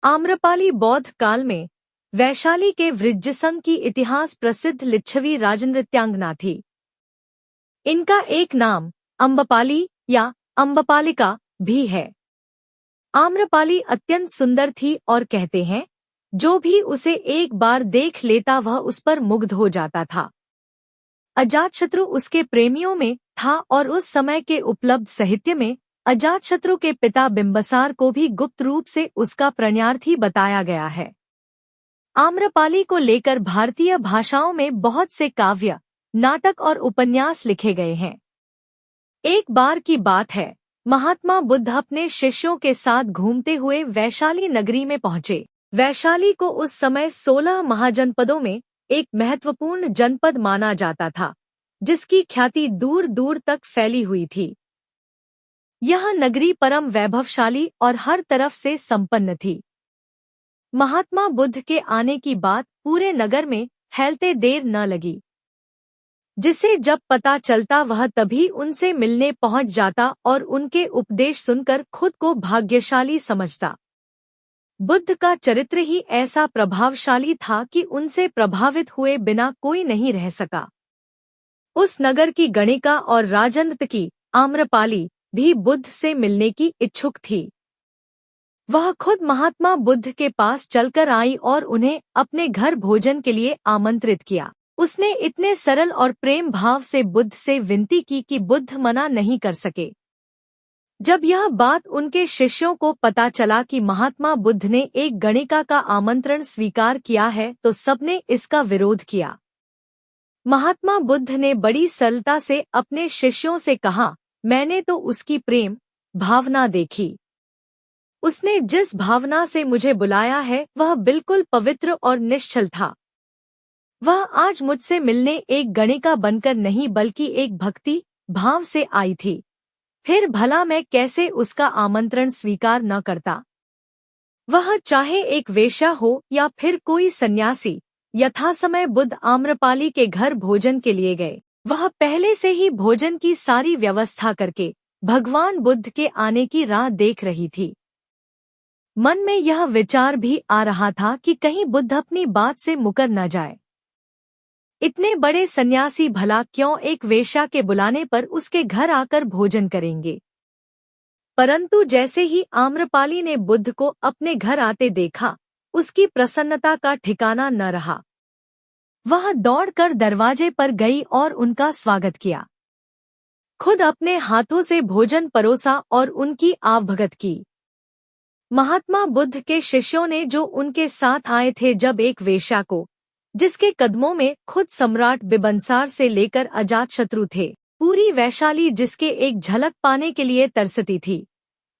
आम्रपाली बौद्ध काल में वैशाली के वृज्जसंग की इतिहास प्रसिद्ध लिच्छवी राजनृत्यांगना थी। इनका एक नाम अम्बपाली या अम्बपालिका भी है। आम्रपाली अत्यंत सुंदर थी और कहते हैं जो भी उसे एक बार देख लेता वह उस पर मुग्ध हो जाता था। अजातशत्रु उसके प्रेमियों में था और उस समय के उपलब्ध साहित्य में अजातशत्रु के पिता बिंबसार को भी गुप्त रूप से उसका प्रणयार्थी बताया गया है। आम्रपाली को लेकर भारतीय भाषाओं में बहुत से काव्य, नाटक और उपन्यास लिखे गए हैं। एक बार की बात है, महात्मा बुद्ध अपने शिष्यों के साथ घूमते हुए वैशाली नगरी में पहुंचे। वैशाली को उस समय 16 महाजनपदों में एक महत्वपूर्ण जनपद माना जाता था, जिसकी ख्याति दूर दूर तक फैली हुई थी। यह नगरी परम वैभवशाली और हर तरफ से संपन्न थी। महात्मा बुद्ध के आने की बात पूरे नगर में फैलते देर न लगी। जिसे जब पता चलता वह तभी उनसे मिलने पहुंच जाता और उनके उपदेश सुनकर खुद को भाग्यशाली समझता। बुद्ध का चरित्र ही ऐसा प्रभावशाली था कि उनसे प्रभावित हुए बिना कोई नहीं रह सका। उस नगर की गणिका और राजनर्तकी आम्रपाली भी बुद्ध से मिलने की इच्छुक थी। वह खुद महात्मा बुद्ध के पास चलकर आई और उन्हें अपने घर भोजन के लिए आमंत्रित किया। उसने इतने सरल और प्रेम भाव से बुद्ध से विनती की कि बुद्ध मना नहीं कर सके। जब यह बात उनके शिष्यों को पता चला कि महात्मा बुद्ध ने एक गणिका का आमंत्रण स्वीकार किया है तो सबने इसका विरोध किया। महात्मा बुद्ध ने बड़ी सरलता से अपने शिष्यों से कहा, मैंने तो उसकी प्रेम भावना देखी। उसने जिस भावना से मुझे बुलाया है वह बिल्कुल पवित्र और निश्चल था। वह आज मुझसे मिलने एक गणिका बनकर नहीं बल्कि एक भक्ति भाव से आई थी। फिर भला मैं कैसे उसका आमंत्रण स्वीकार न करता। वह चाहे एक वेश्या हो या फिर कोई सन्यासी। यथासमय बुद्ध आम्रपाली के घर भोजन के लिए गए। वह पहले से ही भोजन की सारी व्यवस्था करके भगवान बुद्ध के आने की राह देख रही थी। मन में यह विचार भी आ रहा था कि कहीं बुद्ध अपनी बात से मुकर न जाए। इतने बड़े सन्यासी भला क्यों एक वेश्या के बुलाने पर उसके घर आकर भोजन करेंगे। परंतु जैसे ही आम्रपाली ने बुद्ध को अपने घर आते देखा, उसकी प्रसन्नता का ठिकाना न रहा। वह दौड़कर दरवाजे पर गई और उनका स्वागत किया। खुद अपने हाथों से भोजन परोसा और उनकी आवभगत की। महात्मा बुद्ध के शिष्यों ने जो उनके साथ आए थे जब एक वेश्या को, जिसके कदमों में खुद सम्राट बिंबसार से लेकर अजातशत्रु थे, पूरी वैशाली जिसके एक झलक पाने के लिए तरसती थी,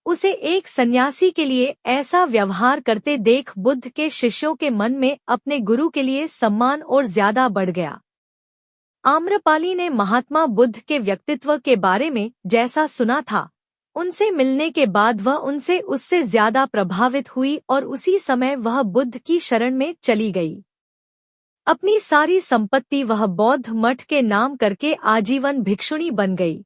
उसे एक सन्यासी के लिए ऐसा व्यवहार करते देख बुद्ध के शिष्यों के मन में अपने गुरु के लिए सम्मान और ज्यादा बढ़ गया। आम्रपाली ने महात्मा बुद्ध के व्यक्तित्व के बारे में जैसा सुना था, उनसे मिलने के बाद वह उनसे उससे ज्यादा प्रभावित हुई और उसी समय वह बुद्ध की शरण में चली गई। अपनी सारी संपत्ति वह बौद्ध मठ के नाम करके आजीवन भिक्षुणी बन गई।